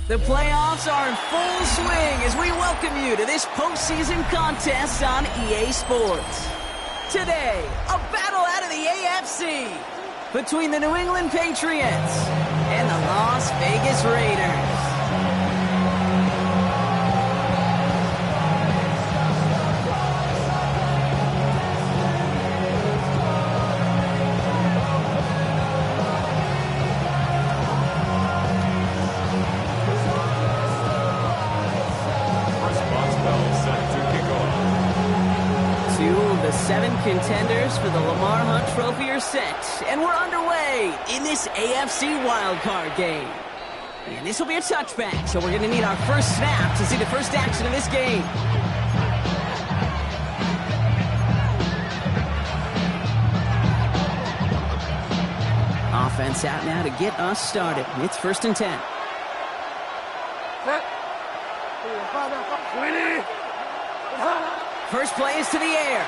The playoffs are in full swing as we welcome you to this postseason contest on EA Sports. Today, a battle out of the AFC between the New England Patriots and the Las Vegas Raiders. Seven contenders for the Lamar Hunt Trophy are set, and we're underway in this AFC wildcard game. And this will be a touchback, so we're going to need our first snap to see the first action of this game. Offense out now to get us started. It's 1st and 10. First play is to the air.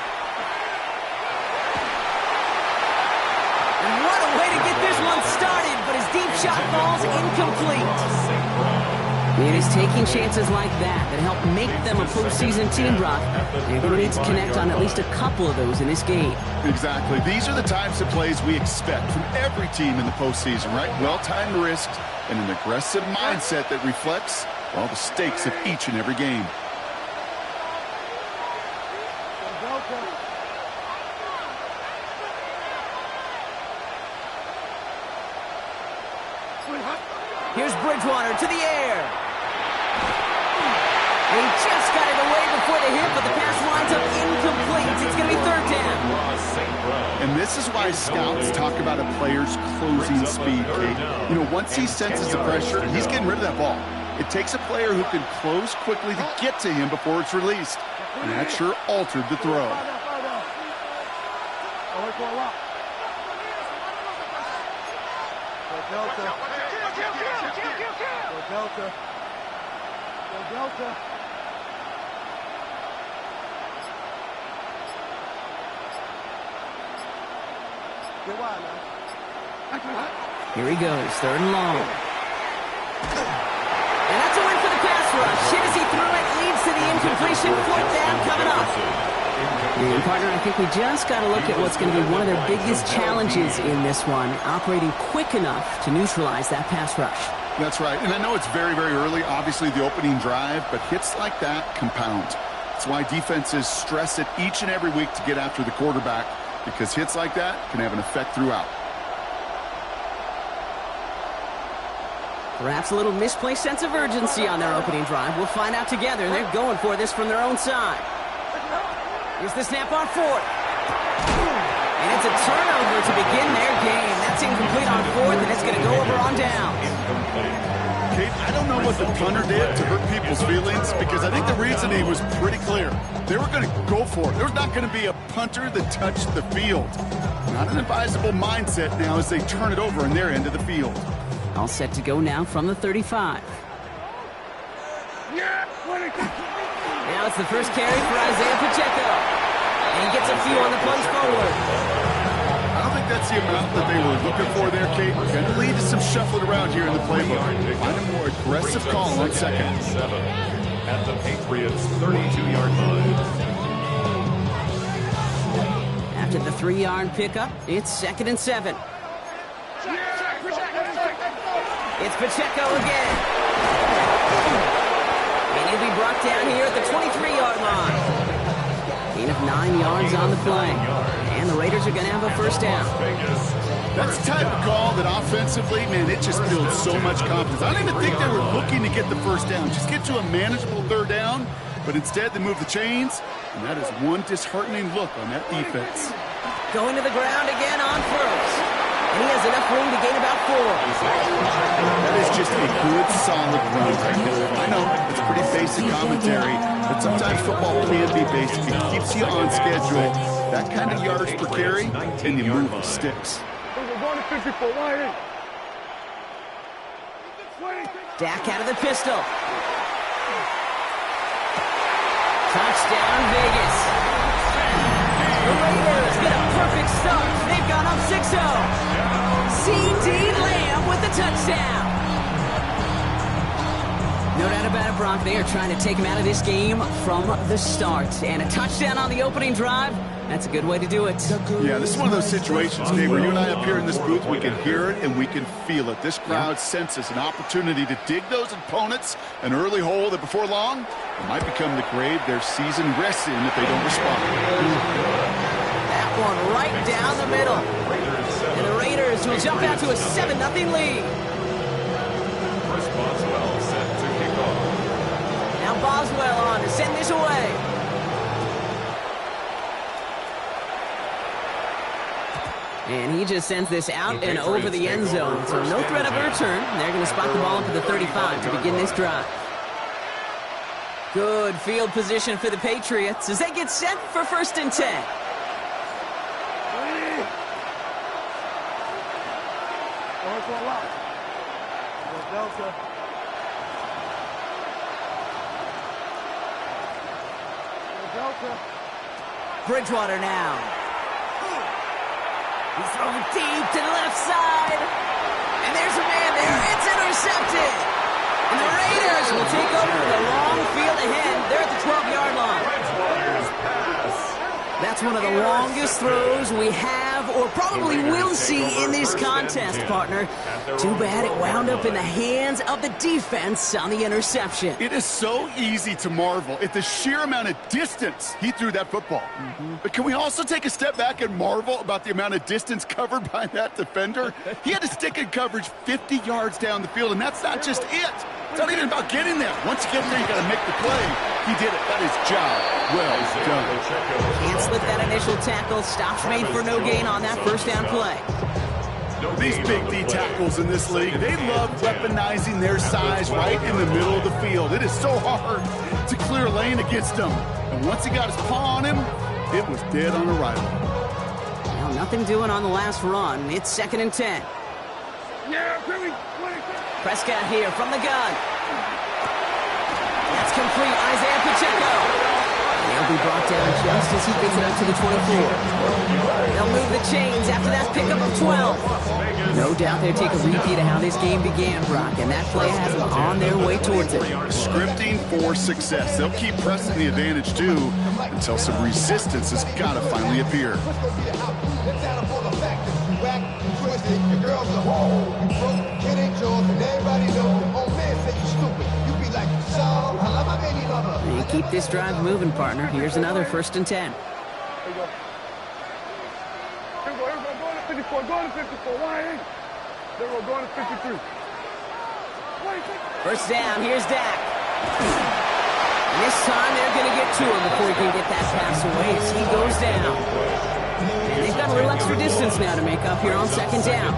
What a way to get this one started, but his deep shot falls incomplete. It is taking chances like that help make them a postseason team, Brock. They're going to need to connect on at least a couple of those in this game. Exactly. These are the types of plays we expect from every team in the postseason, right? Well-timed risks and an aggressive mindset that reflects all the stakes of each and every game. Here's Bridgewater to the air. He just got it away before the hit, but the pass winds up incomplete. It's going to be 3rd down. And this is why scouts talk about a player's closing speed, Kate. You know, once he senses the pressure, he's getting rid of that ball. It takes a player who can close quickly to get to him before it's released. And that sure altered the throw. Delta. Here he goes, 3rd and long. And that's a win for the pass rush. Hit as he threw it, leads to the incompletion. 4th down coming up. And partner, I think we just got to look at what's going to be one of their biggest challenges in this one, operating quick enough to neutralize that pass rush. That's right, and I know it's very, very early, obviously the opening drive, but hits like that compound. That's why defenses stress it each and every week to get after the quarterback, because hits like that can have an effect throughout. Perhaps a little misplaced sense of urgency on their opening drive. We'll find out together, and they're going for this from their own side. Here's the snap on 4th. And it's a turnover to begin their game. That's incomplete on 4th, and it's going to go over on down. Kate, I don't know what the punter did to hurt people's feelings, because I think the reasoning was pretty clear. They were going to go for it. There's not going to be a punter that touched the field. Not an advisable mindset now as they turn it over in their end of the field. All set to go now from the 35. Now it's the first carry for Isaiah Pacheco. And he gets a few on the plunge forward. I don't think that's the amount that they were looking for there, Kate. Going to lead to some shuffling around here in the playbook. Find a more aggressive call on 2nd. 7 at the Patriots' 32-yard line. After the 3-yard pickup, it's 2nd and 7. It's Pacheco again. And he'll be brought down here at the 23-yard line. Gain of 9 yards on the play. And the Raiders are going to have a 1st down. That's the type of call that offensively, man, it just builds so much confidence. I don't even think they were looking to get the 1st down. Just get to a manageable 3rd down. But instead, they move the chains. And that is one disheartening look on that defense. Going to the ground again on 1st. And he has enough room to gain about 4. That is just a good, solid run. I know, it's pretty basic commentary, but sometimes football can be basic. It keeps you on schedule. That kind of yards per carry, and you move the sticks. Dak out of the pistol. Touchdown, Vegas. The Raiders get a perfect start. They've gone up 6-0. C.D. Lamb with the touchdown. No doubt about it, Brock. They are trying to take him out of this game from the start. And a touchdown on the opening drive, that's a good way to do it. Yeah, this is one of those situations, Dave, where you and I up here in this booth, we can hear it and we can feel it. This crowd senses an opportunity to dig those opponents an early hole that before long it might become the grave their season rests in if they don't respond. That one right down the middle. And the Raiders will jump out to a 7-0 lead. Boswell set to kick off. Now Boswell on to send this away. And he just sends this out and over the end zone. So no threat of a return. They're going to spot the ball up at the 35 to begin this drive. Good field position for the Patriots as they get set for 1st and 10. Bridgewater now. He's throwing deep to the left side. And there's a man there. It's intercepted. And the Raiders will take over the long field ahead. They're at the 12-yard line. Bridgewater's pass. That's one of the longest throws we have or probably will see in this contest, partner. Too bad it wound up in the hands of the defense on the interception. It is so easy to marvel at the sheer amount of distance he threw that football. But can we also take a step back and marvel about the amount of distance covered by that defender? He had to stick in coverage 50 yards down the field, and that's not just it. It's not even about getting there. Once you get there, you got to make the play. He did it. That is job well done. Can't slip that initial tackle. Stops made for no gain on that 1st down play. These big D tackles in this league, they love weaponizing their size right in the middle of the field. It is so hard to clear lane against them. And once he got his paw on him, it was dead on arrival. Well, nothing doing on the last run. It's 2nd and 10. Prescott here from the gun. That's complete. Isaiah Pacheco. He'll be brought down just as he gets it up to the 24. They'll move the chains after that pickup of 12. No doubt they'll take a repeat of how this game began, Brock, and that play has them on their way towards it. Scripting for success. They'll keep pressing the advantage, too, until some resistance has got to finally appear. You keep this drive moving, partner. Here's another 1st and 10. First down, here's Dak. And this time they're going to get to him before he can get that pass away as he goes down. And they've got a little extra distance now to make up here on 2nd down.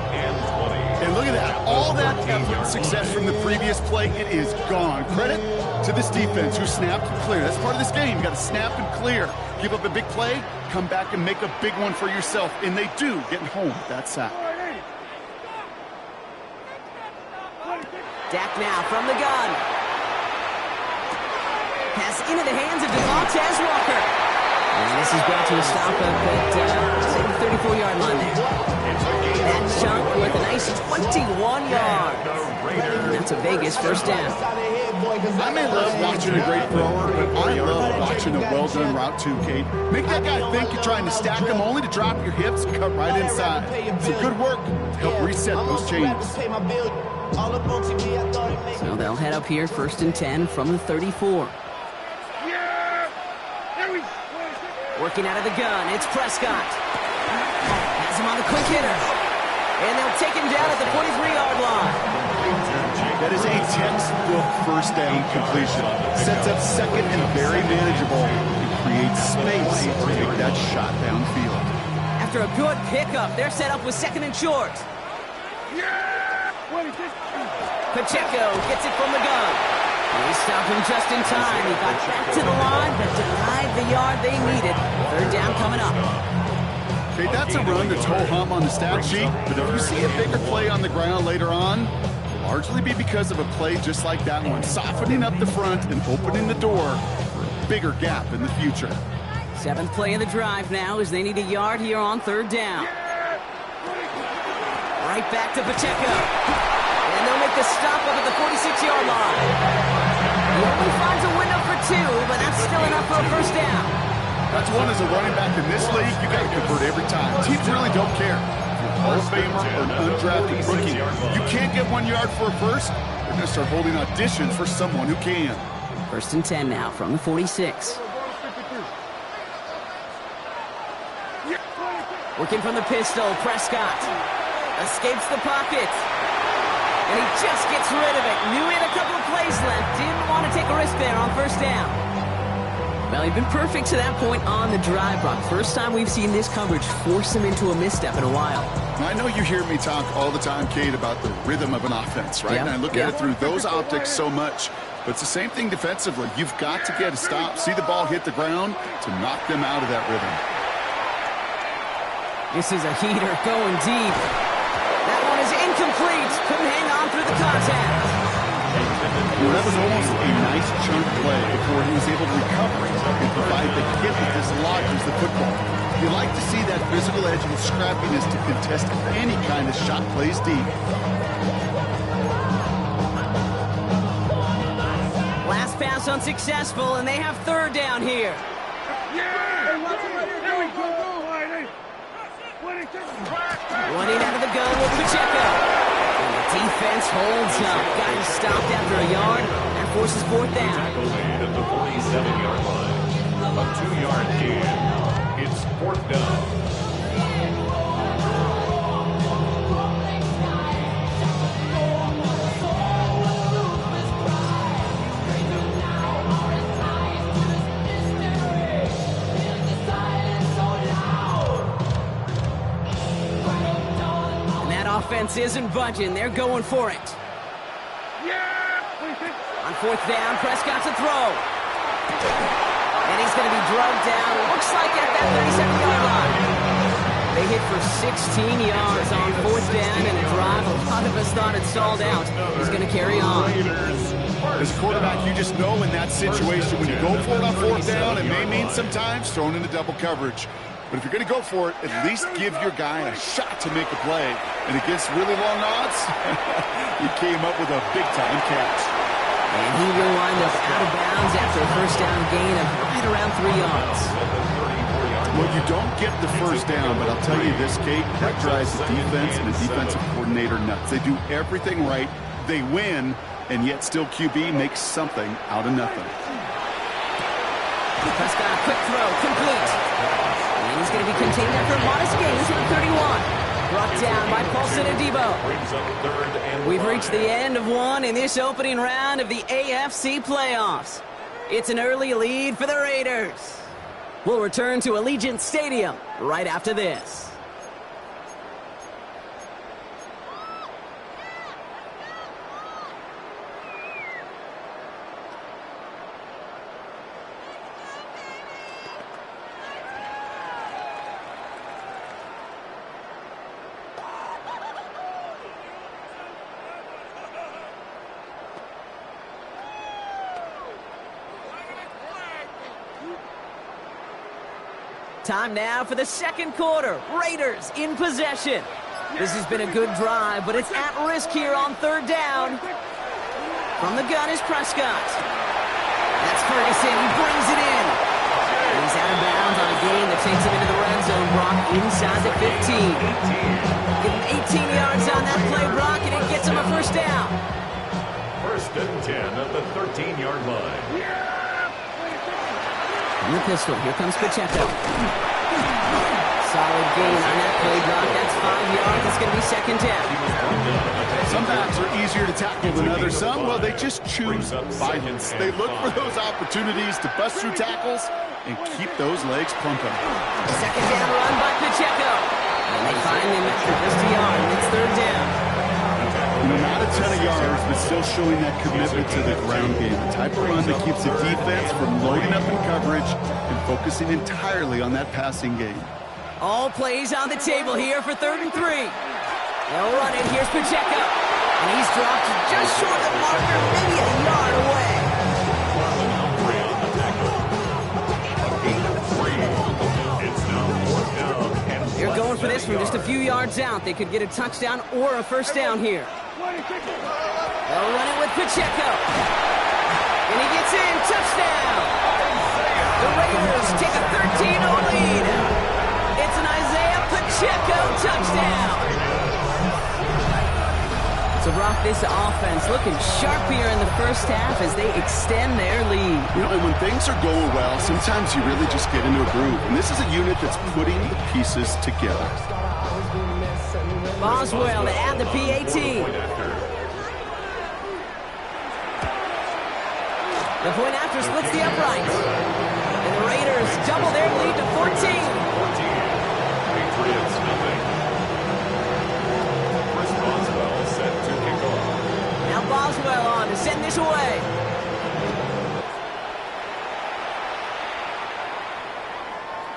And look at that. All that effort and success from the previous play, it is gone. Credit to this defense who snapped and cleared. That's part of this game. You got to snap and clear. Give up a big play, come back and make a big one for yourself. And they do, getting home with that sack. Dak now from the gun. Pass into the hands of Devontae Walker. And this is brought to a stop up at the 34-yard line there. That chunk worth a nice 21 yards. And that's a Vegas 1st down. I may love watching a great thrower, but I love watching a well-done route too, Kate. Make that guy think you're trying to stack him only to drop your hips and cut right inside. So good work to help reset those chains. So they'll head up here 1st and 10 from the 34. Working out of the gun, it's Prescott. Has him on the quick hitter. And they'll take him down at the 43-yard line. That is a textbook 1st down completion. Sets up 2nd and very manageable. It creates space to take that shot downfield. After a good pickup, they're set up with 2nd and short. Pacheco gets it from the gun. They stop him just in time. He got back to the line, but denied the yard they needed. 3rd down coming up. Okay, that's a run that's ho-hum on the stat sheet, but if you see a bigger play on the ground later on, it'll largely be because of a play just like that one, softening up the front and opening the door for a bigger gap in the future. 7th play of the drive now as they need a yard here on 3rd down. Right back to Pacheco. And they'll make the stop up at the 46-yard line. He only finds a window for 2, but that's still enough for a first down. That's one as a running back in this league, you got to convert every time. Teams really don't care. If you're a Hall of Famer or an undrafted rookie, you can't get 1 yard for a first. They're going to start holding auditions for someone who can. First and 10 now from the 46. Working from the pistol, Prescott escapes the pocket. And he just gets rid of it. Knew he had a couple of plays left. Didn't want to take a risk there on first down. Well, he'd been perfect to that point on the drive, Brock. First time we've seen this coverage force him into a misstep in a while. I know you hear me talk all the time, Kate, about the rhythm of an offense, right? Yep. And I look at it through those optics so much. But it's the same thing defensively. You've got to get a stop, see the ball hit the ground to knock them out of that rhythm. This is a heater going deep. That one is incomplete. Couldn't hang on through the contact. Well, that was almost a nice chunk play before he was able to recover and provide the hit that dislodges the football. You like to see that physical edge and scrappiness to contest any kind of shot plays deep. Last pass unsuccessful, and they have third down here. Running out of the gun with Pacheco. And the defense holds up. Got him stopped after a yard and forces fourth down. Tackle made at the 47-yard line. A 2-yard gain. It's fourth down. Offense isn't budging. They're going for it. On fourth down, Prescott's a throw. And he's going to be drugged down. Looks like at that 37-yard line. They hit for 16 yards on fourth down in a drive. A lot of us thought it stalled out. He's going to carry on. As a quarterback, you just know in that situation when you go for it on fourth down, it may mean sometimes thrown into double coverage. But if you're going to go for it, at least give your guy a shot to make a play. And against really long odds, he came up with a big-time catch. And he will wind up out of bounds after a first down gain of right around 3 yards. Well, you don't get the first down, but I'll tell you this, Kate, that drives the defense and the defensive coordinator nuts. They do everything right, they win, and yet still QB makes something out of nothing. Prescott, quick throw, complete. And he's going to be contained after a modest gain to the 31. Brought down by Paulson and Debo. We've reached the end of one in this opening round of the AFC playoffs. It's an early lead for the Raiders. We'll return to Allegiant Stadium right after this. Time now for the second quarter. Raiders in possession. This has been a good drive, but it's at risk here on third down. From the gun is Prescott. That's Ferguson. He brings it in. He's out of bounds on a gain that takes him into the red zone. Brock inside the 15. Give him 18 yards on that play, Brock, and it gets him a first down. First and 10 at the 13-yard line. In the pistol, here comes Pacheco. Solid gain on that play, Brock. That's 5 yards. It's going to be second down. Some backs are easier to tackle than others. Some, well, they just choose violence. They look for those opportunities to bust through tackles and keep those legs pumping. Second down run by Pacheco. And they find him after just a yard. It's third down. Not a ton of yards, but still showing that commitment to the ground game. The type of run that keeps the defense from loading up in coverage and focusing entirely on that passing game. All plays on the table here for 3rd and 3. They'll run it. Here's Pacheco. And he's dropped just short of the marker, maybe a yard away. They're going for this from just a few yards out. They could get a touchdown or a first down here. They'll run it with Pacheco. And he gets in. Touchdown. The Raiders take a 13-0 lead. It's an Isaiah Pacheco touchdown. So, Brock, this offense looking sharp here in the first half as they extend their lead. You know, and when things are going well, sometimes you really just get into a groove. And this is a unit that's putting the pieces together. Boswell to add the PAT. The point after splits the uprights. And the Raiders double their lead to 14. Patriots nothing. Chris Boswell set to kick off. Now Boswell on to send this away.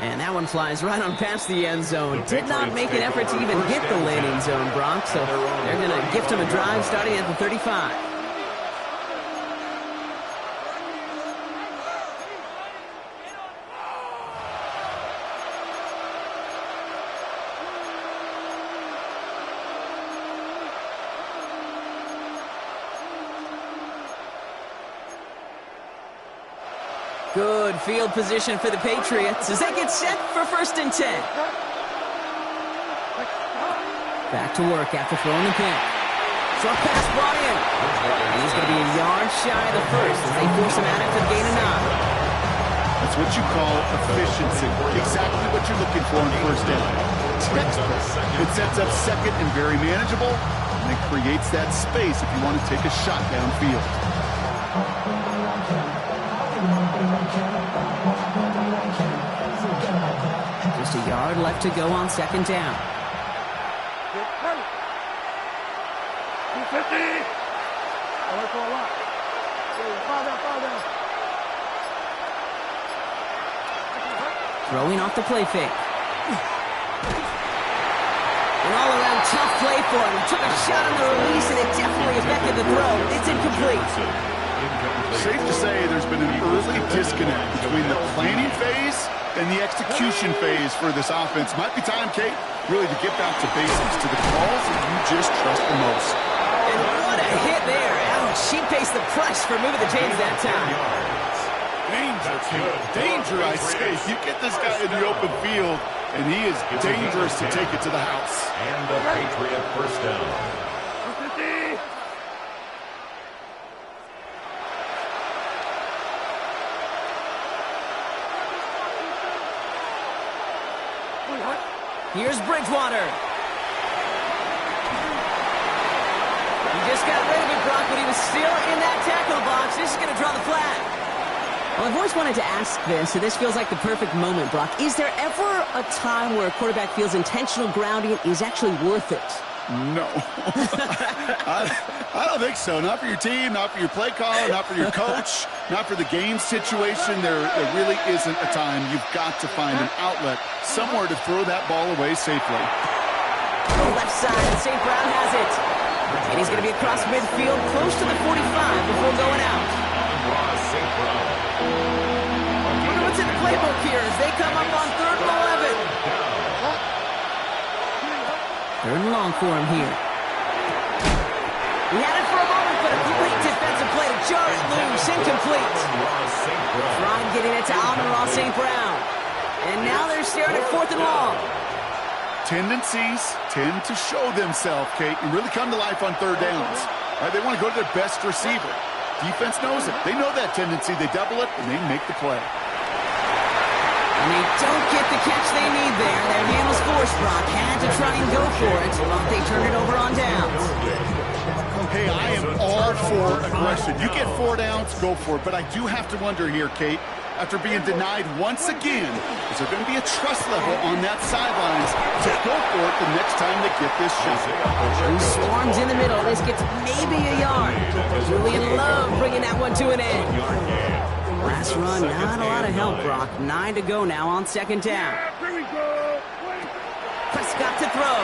And that one flies right on past the end zone. Did not make an effort to even hit the landing zone, Brock. So they're going to gift him a drive starting at the 35. Good field position for the Patriots as they get set for 1st and 10. Back to work after throwing the pick. Short pass brought in. He's going to be a yard shy of the first as they force him out after the gain of 9. That's what you call efficiency. Exactly what you're looking for in 1st down. It sets up 2nd and very manageable, and it creates that space if you want to take a shot downfield. Just a yard left to go on 2nd down. Throwing off the play fake. An all-around tough play for him. He took a shot on the release, and it definitely affected the throw. It's incomplete. Safe to say there's been an early disconnect between the planning phase and the execution phase for this offense. Might be time, Kate, really to get back to basics, to the calls that you just trust the most. And what a hit there. Ouch, she faced the press for moving the chains that time. Danger, danger, I say. You get this guy in the open field, and he is dangerous to take it to the house. And the Patriot 1st down. Here's Bridgewater. He just got rid of it, Brock, but he was still in that tackle box. This is going to draw the flag. Well, I've always wanted to ask this, and this feels like the perfect moment, Brock. Is there ever a time where a quarterback feels intentional grounding is actually worth it? No. I don't think so. Not for your team, not for your play caller, not for your coach, not for the game situation. There really isn't a time. You've got to find an outlet, somewhere to throw that ball away safely. Left side, and St. Brown has it. And he's going to be across midfield, close to the 45 before going out. Wonder what's in the playbook here as they come up on 3rd and 11. 3rd and long for him here. He had it for a moment, but a great defensive play to jar it loose, incomplete. Ryan getting it to Amon-Ra St. Brown. And now they're staring at 4th and long. Tendencies tend to show themselves, Kate, and really come to life on 3rd downs. Right, they want to go to their best receiver. Defense knows it. They know that tendency. They double it, and they make the play. And they don't get the catch they need there. Their hand was forced, Brock. Had to try and go for it. But they turn it over on downs. Hey, I am all for aggression. You get 4 downs, go for it. But I do have to wonder here, Kate, after being denied once again, is there going to be a trust level on that sidelines to go for it the next time they get this shot? He swarms in the middle. This gets maybe a yard. Julian Love bringing that one to an end. Last run, not a lot of help, Brock. 9 to go now on 2nd down. Prescott to throw.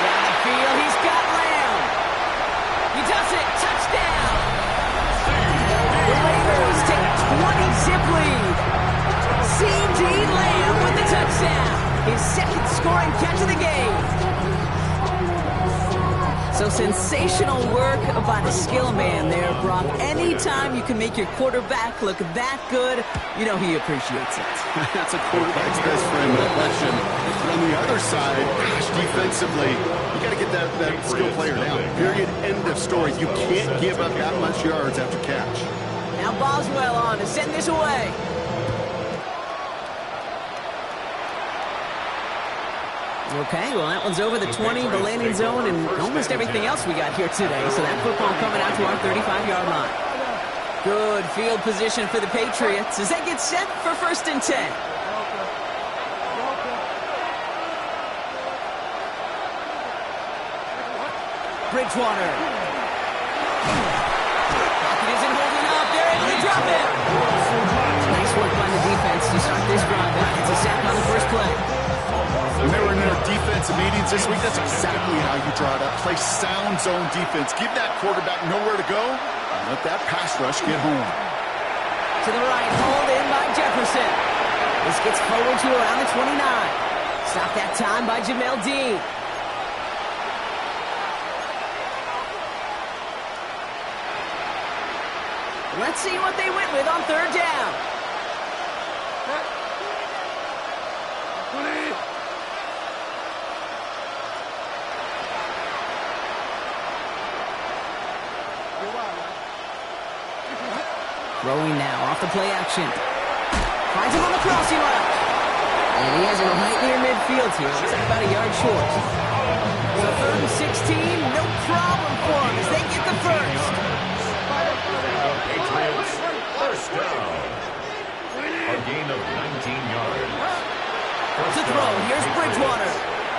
Down the field, he's got Lamb. He does it. Touchdown. The Raiders take a 20-zip lead. C.D. Lamb with the touchdown. His 2nd scoring catch of the game. So sensational work by the skill man there, Brock. Anytime you can make your quarterback look that good, you know he appreciates it. That's a quarterback's best friend, no question. But on the other side, gosh, defensively, you got to get that skill player down. Period. End of story. You can't give up that much yards after catch. Now Boswell on to send this away. Okay, well, that one's over the 20, the landing zone, and almost everything else we got here today. So that football coming out to our 35-yard line. Good field position for the Patriots as they get set for 1st and 10. Bridgewater. Pocket isn't holding up. They're able to drop it. Nice work by the defense to start this drive. It's a sack on the first play. When they were in their defensive meetings this week, that's exactly how you draw it up. Play sound zone defense. Give that quarterback nowhere to go. And let that pass rush get home. To the right, hauled in by Jefferson. This gets forward to around the 29. Stop that time by Jamel Dean. Let's see what they went with on 3rd down. Throwing now off the play action. Finds him on the crossing route. And he has him right near midfield here. Looks like about a yard short. So 3rd and 16, no problem for him as they get the first. Patriots, first down. A gain of 19 yards. To throw, here's Bridgewater.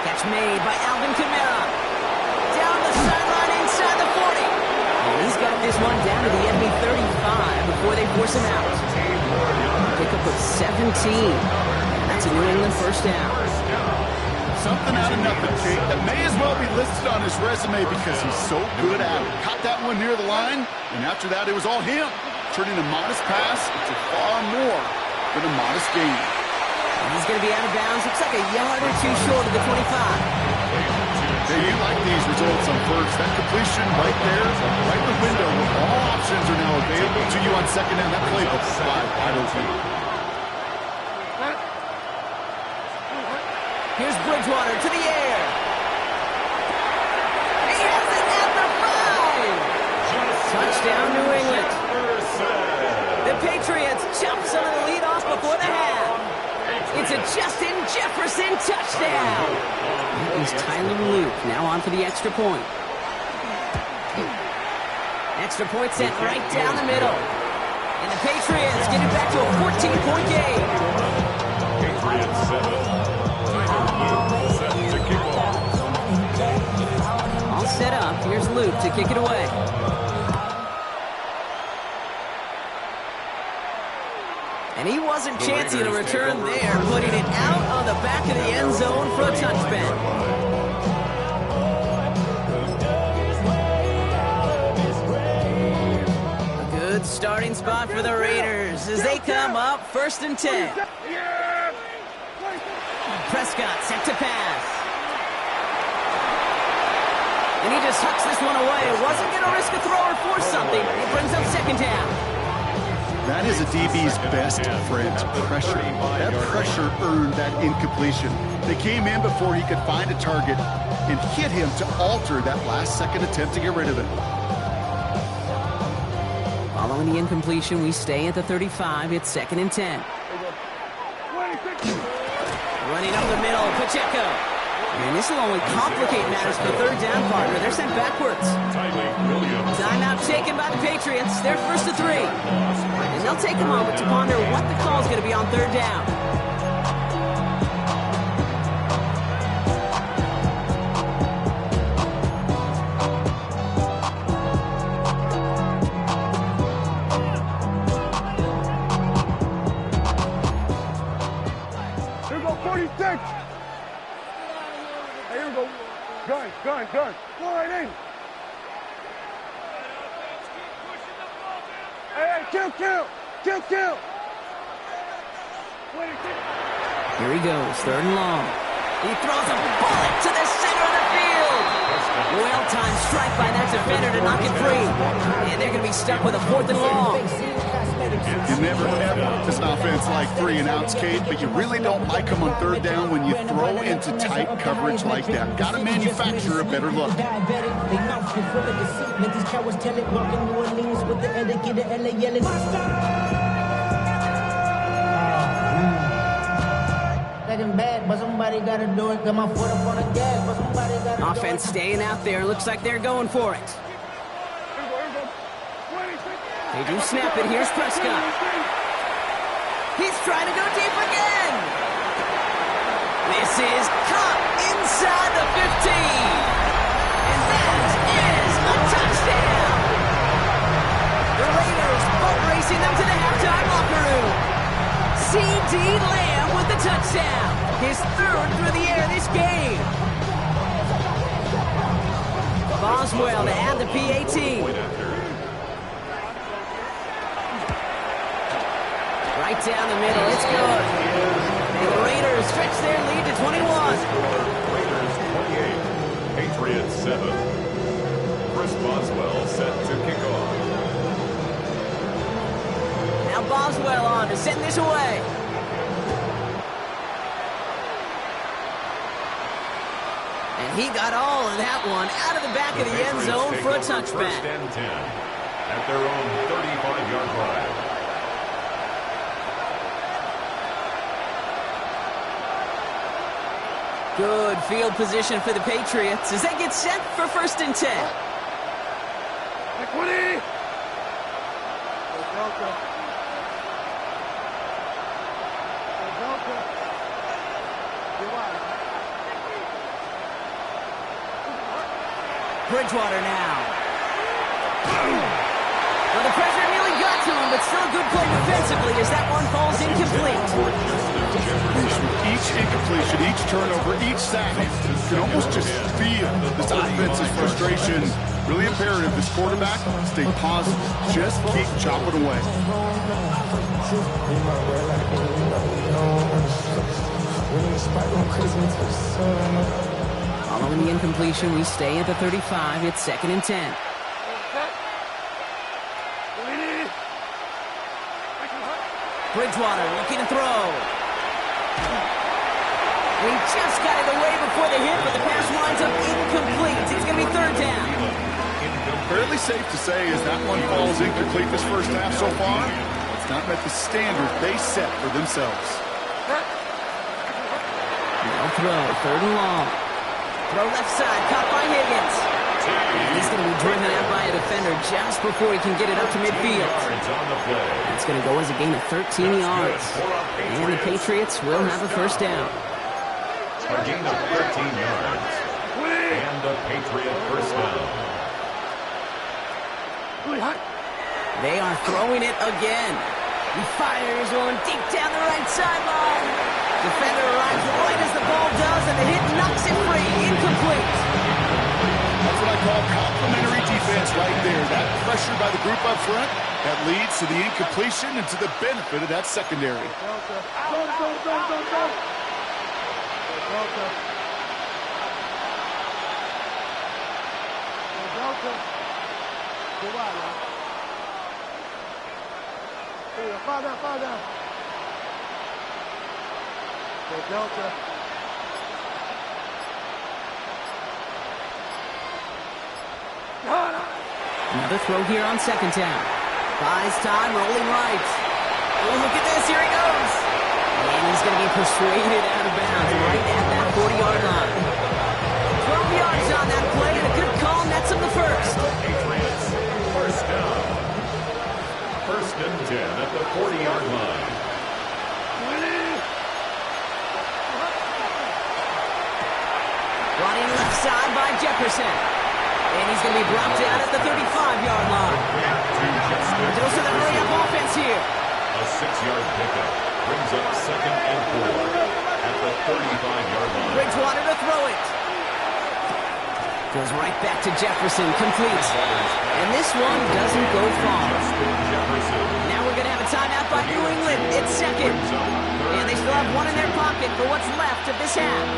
Catch made by Alvin Kamara. Down the sideline inside the 40. And he's got this one down to the enemy 35 before they force him out. Pick up of 17. That's a New England first down. Something out of nothing, Kate. That may as well be listed on his resume because he's so good at it. Caught that one near the line, and after that, it was all him. Turning a modest pass into far more than a modest gain. And he's going to be out of bounds. Looks like a yard or two short of the 25. Hey, you like these results on first. That completion right there, right in the window, where all options are now available to you on 2nd down. That playbook is wide open. Here's Bridgewater to the air. He has it at the 5. Touchdown, New England. The Patriots chop some of the lead off before the half. It's a Justin Jefferson touchdown. It was Tyler Luke now on for the extra point. Extra point sent right down the middle. And the Patriots get it back to a 14-point game. Patriots 7. Set to kick off. All set up. Here's Luke to kick it away. And he wasn't chancing a return there, putting it out on the back of the end zone for a touchback. A good starting spot for the Raiders as they come up 1st and 10. Prescott set to pass. And he just hucks this one away. Wasn't going to risk a throw or force something. It brings up 2nd down. That is a DB's best friend, pressure. That pressure earned that incompletion. They came in before he could find a target and hit him to alter that last-second attempt to get rid of it. Following the incompletion, we stay at the 35. It's 2nd and 10. Running up the middle, Pacheco. And this will only complicate matters for 3rd down, partner. They're sent backwards. Timeout taken by the Patriots. They're 1st to 3. And they'll take a moment to ponder what the call is going to be on 3rd down. Here we go, 46. Here we go. Gun. Go right in. Hey, kill. Here he goes, 3rd and long. He throws a bullet to the center of the field. Well-timed strike by that defender to knock it free. And they're going to be stuck with a 4th and long. You never ever this offense like 3 and outs, Kate, but you really don't like them on 3rd down when you throw into tight coverage like that. Got to manufacture a better look. Bad, but somebody gotta do it. Got my foot up on the gas, but somebody gotta Offense staying out there. Looks like they're going for it. They do snap it. Here's Prescott. He's trying to go deep again. This is caught inside the 15. And that is a touchdown. The Raiders boat racing them to the halftime locker room. C.D. Lamb with the touchdown. His 3rd through the air this game. Boswell to add the PAT. Right down the middle. It's good. And the Raiders stretch their lead to 21. Raiders 28, Patriots 7. Chris Boswell set to kick off. Now Boswell on to send this away. And he got all of that one out of the back of the end zone for a touchback. 1st and 10 at their own 35-yard line. Good field position for the Patriots as they get set for 1st and 10. Bridgewater now. Well, the pressure nearly got to him, but still a good play defensively as that one falls incomplete. With each incompletion, each turnover, each sack, you can almost just feel this offense's frustration. Really imperative this quarterback stay positive. Just keep chopping away. Following the incompletion, we stay at the 35. It's 2nd and 10. Bridgewater looking to throw. He just got it away before the hit, but the pass winds up incomplete. It's going to be 3rd down. Fairly safe to say as that one falls incomplete this 1st half so far, it's not met the standard they set for themselves. Now throw, 3rd and long. Throw left side, caught by Higgins. He's going to be driven out by a defender just before he can get it up to midfield. It's going to go as a gain of 13 yards. And the Patriots will have a 1st down. A gain of 13 yards. And the Patriot 1st down. They are throwing it again. He fires one deep down the right sideline. Defender arrives right as the ball does, and the hit knocks it free. Incomplete. That's what I call complimentary defense right there. That pressure by the group up front, that leads to the incompletion and to the benefit of that secondary. Another throw here on 2nd down. Buys time, rolling right. Oh, look at this, here he goes. And he's going to be persuaded out of bounds right at that 40-yard line. 12 yards on that play, and a good call nets him the 1st. Patriots 1st down. 1st and 10 at the 40-yard line. Running left side by Jefferson. And he's going to be brought down at the 35-yard line. Dose of the hurry-up offense here. A 6-yard pickup brings up 2nd and 4 at the 35-yard line. Bridgewater to throw it. Goes right back to Jefferson, complete. And this one doesn't go far. Now we're going to have a timeout by New England. It's 2nd. And they still have one in their pocket for what's left of this half.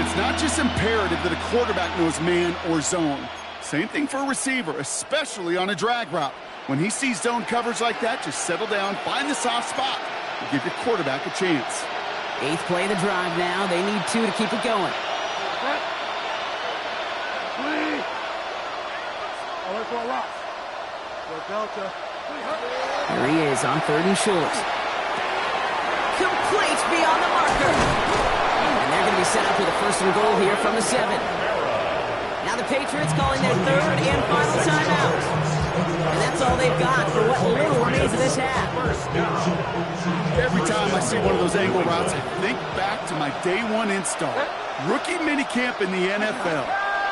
It's not just imperative that a quarterback knows man or zone. Same thing for a receiver, especially on a drag route. When he sees zone coverage like that, just settle down, find the soft spot, and give your quarterback a chance. 8th play of the drive now. They need 2 to keep it going. Here he is on 3rd and short. Complete beyond the marker. And they're going to be set up with a 1st and goal here from the 7. Now the Patriots calling their 3rd and final timeout. And that's all they've got for what little remains of this half. Every time I see one of those angle routes, I think back to my day 1 install. Rookie minicamp in the NFL.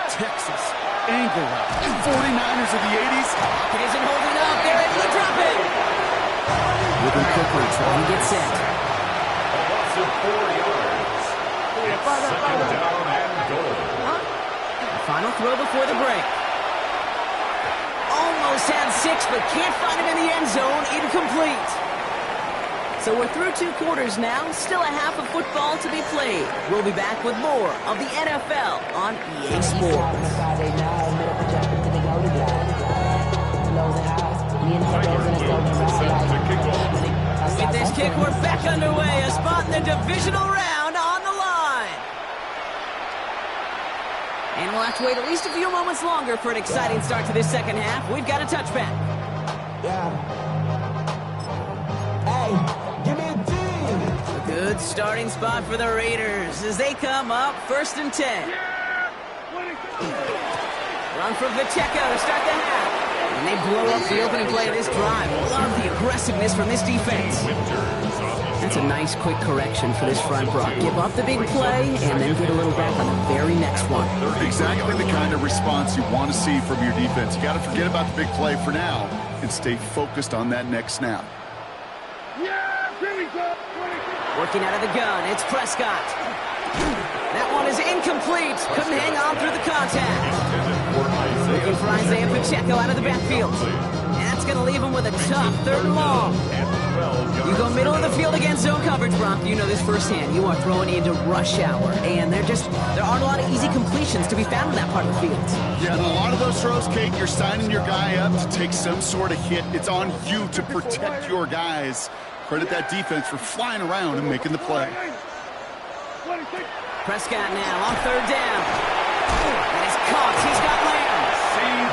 Texas. Angle route. 49ers of the 80s. It isn't holding up. They're able to drop it. Moving quickly, trying to get set. A loss of 4 yards. It's 2nd down and goal. Final throw before the break. Almost had 6, but can't find him in the end zone. Incomplete. So we're through 2 quarters now. Still a half of football to be played. We'll be back with more of the NFL on EA Sports. With this kick, we're back underway. A spot in the divisional round on the line. And we'll have to wait at least a few moments longer for an exciting start to this second half. We've got a touchback. A good starting spot for the Raiders as they come up 1st and 10. Run from Pacheco to start the half. And they blow up the opening play of this drive. Love the aggressiveness from this defense. That's a nice quick correction for this front, Brock. Give up the big play and then get a little back on the very next one. Exactly the kind of response you want to see from your defense. You got to forget about the big play for now and stay focused on that next snap. Working out of the gun, it's Prescott. That one is incomplete. Couldn't hang on through the contact. Looking for Isaiah Pacheco out of the backfield. And that's going to leave him with a tough 3rd and long. You go middle of the field against zone coverage, Brock. You know this firsthand. You are throwing into rush hour. And there aren't a lot of easy completions to be found in that part of the field. Yeah, and a lot of those throws, Kate, you're signing your guy up to take some sort of hit. It's on you to protect your guys. Credit that defense for flying around and making the play. Prescott now on 3rd down. And he's caught. He's got Lamb.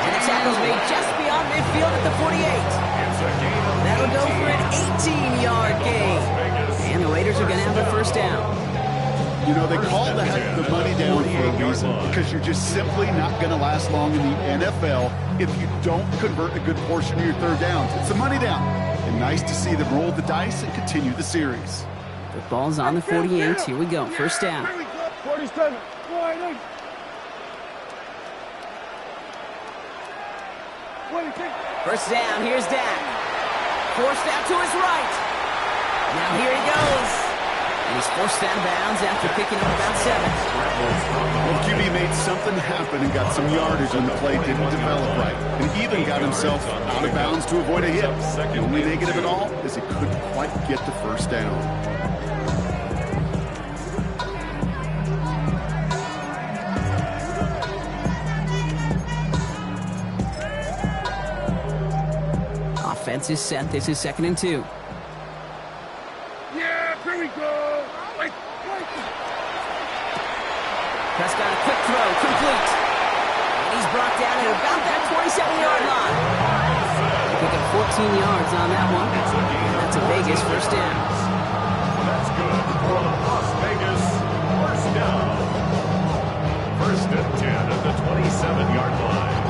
And the tackle's made just beyond midfield at the 48. That'll go for an 18-yard gain. And the Raiders are going to have a 1st down. You know, they call that the money down for a reason, because you're just simply not going to last long in the NFL if you don't convert a good portion of your 3rd downs. It's the money down. And nice to see them roll the dice and continue the series. The ball's on the 48. Here we go. 1st down. 47. First down, here's Dak. Forced out to his right. Now here he goes. And he's forced out of bounds after picking up about 7. Well, QB made something happen and got some yardage when the play didn't develop right. And even got himself out of bounds to avoid a hit. The only negative at all is he couldn't quite get the 1st down. Offense is set. This is 2nd and 2. Yeah, here we go. Prescott, a quick throw, complete. And he's brought down at about that 27-yard line. They pick up 14 yards on that one. And that's a Vegas 1st down. That's good for Las Vegas. 1st down. 1st and 10 at the 27-yard line.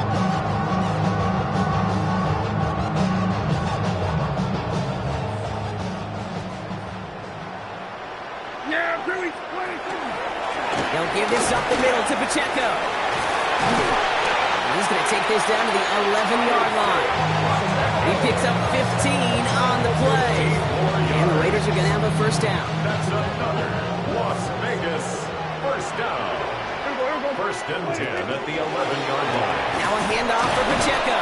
They'll give this up the middle to Pacheco. He's going to take this down to the 11-yard line. He picks up 15 on the play. And the Raiders are going to have a 1st down. That's another Las Vegas 1st down. 1st and 10 at the 11-yard line. Now a handoff for Pacheco.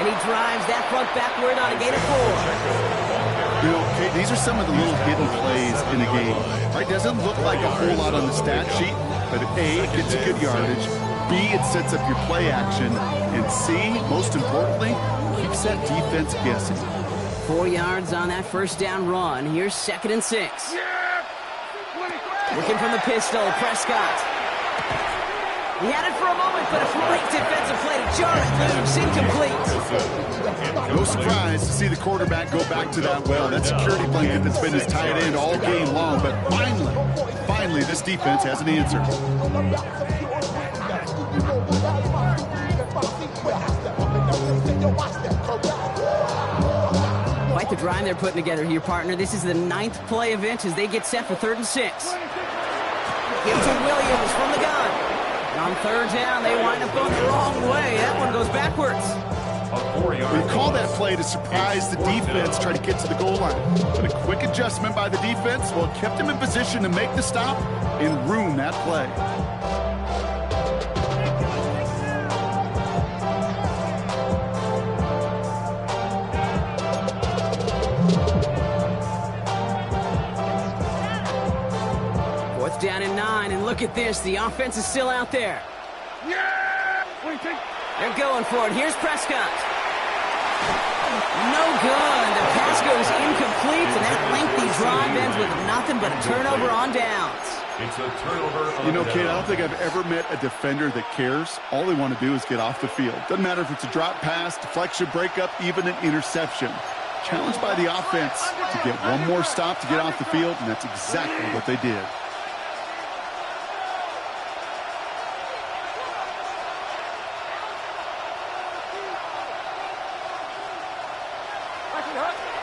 And he drives that front backward on a gain of 4. You know, okay, these are some of the little hidden plays in the game. Right? Doesn't look like a whole lot on the stat sheet, but A, it gets you good yardage. B, it sets up your play action. And C, most importantly, keeps that defense guessing. 4 yards on that first down run. Here's 2nd and 6. Looking from the pistol, Prescott. He had it for a moment, but a great defensive play to jar it loose, incomplete. No surprise to see the quarterback go back to that well. That security blanket that's been his tight end all game long, but finally, this defense has an answer. Quite the drive they're putting together here, partner. This is the 9th play event as they get set for 3rd and 6. Give to Williams from the gun. On 3rd down, they wind up going the wrong way. That one goes backwards. We call that play to surprise the defense, try to get to the goal line. But a quick adjustment by the defense, well, it kept him in position to make the stop and ruin that play. Down in 9, and look at this. The offense is still out there. They're going for it. Here's Prescott. No good. The pass goes incomplete, and that lengthy drive ends with nothing but a turnover on downs. It's a turnover. You know, Kate, I don't think I've ever met a defender that cares. All they want to do is get off the field. Doesn't matter if it's a drop pass, deflection, breakup, even an interception. Challenged by the offense to get one more stop to get off the field, and that's exactly what they did.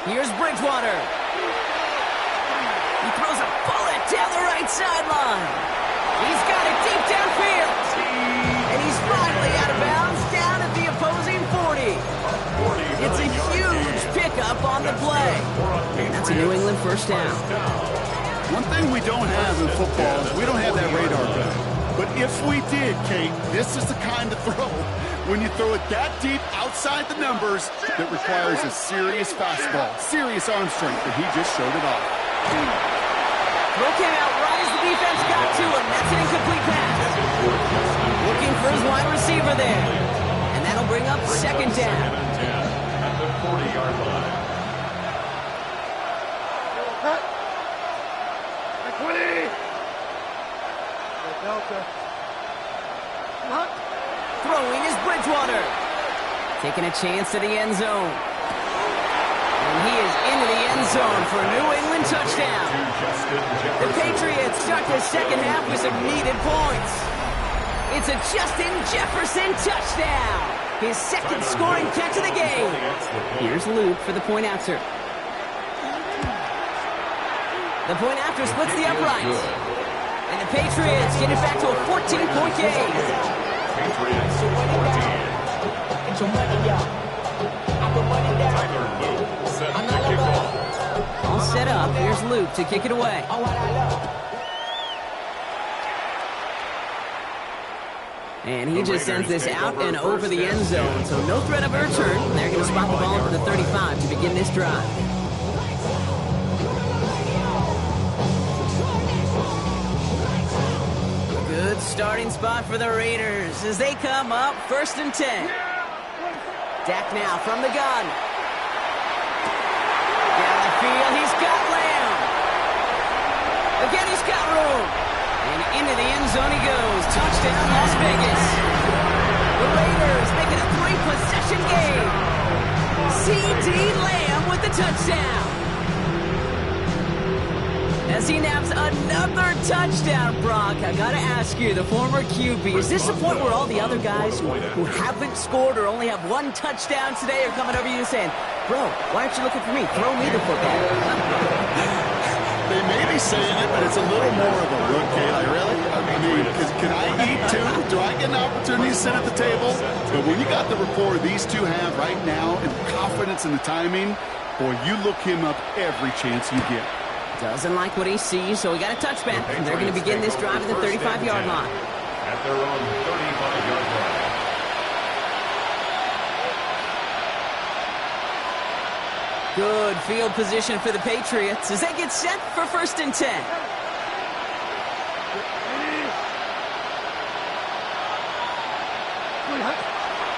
Here's Bridgewater. He throws a bullet down the right sideline. He's got it deep downfield. And he's finally out of bounds down at the opposing 40. It's a huge pickup on the play. And that's a New England first down. One thing we don't have in football is we don't have that radar gun. But if we did, Kate, this is the kind of throw when you throw it that deep outside the numbers that requires a serious fastball, serious arm strength, and he just showed it off. Throw came out right as the defense got to him. That's an incomplete pass. Looking for his wide receiver there. And that'll bring up 2nd down. At the 40-yard line. Throwing is Bridgewater. Taking a chance to the end zone. And he is into the end zone for a New England touchdown. The Patriots start the second half with some needed points. It's a Justin Jefferson touchdown. His 2nd scoring catch of the game. Here's Luke for the point after. The point after splits the uprights. And the Patriots get it back to a 14-point game. Patriots 14. Tyler Luke set to kick off. All set up. Here's Luke to kick it away. And he just sends this out and over the end zone. So no threat of a return. They're going to spot the ball for the 35 to begin this drive. Good starting spot for the Raiders as they come up 1st and 10. Dak now from the gun. Down the field, he's got Lamb. Again, he's got room. And into the end zone he goes. Touchdown, Las Vegas. The Raiders make it a 3-possession game. C.D. Lamb with the touchdown. As he naps another touchdown, Brock, I gotta ask you, the former QB, is this the point where all the other guys who haven't scored or only have one touchdown today are coming over you saying, bro, why aren't you looking for me? Throw me the football. They may be saying it, but it's a little more of a look, Kate. I mean, can I eat too? Do I get an opportunity to sit at the table? But when you got the rapport these two have right now and the confidence and the timing, boy, you look him up every chance you get. Doesn't like what he sees, so he got a touchback. And they're going to begin this drive at the 35-yard line. At their own 35-yard line. 1 Good field position for the Patriots as they get set for 1st and 10.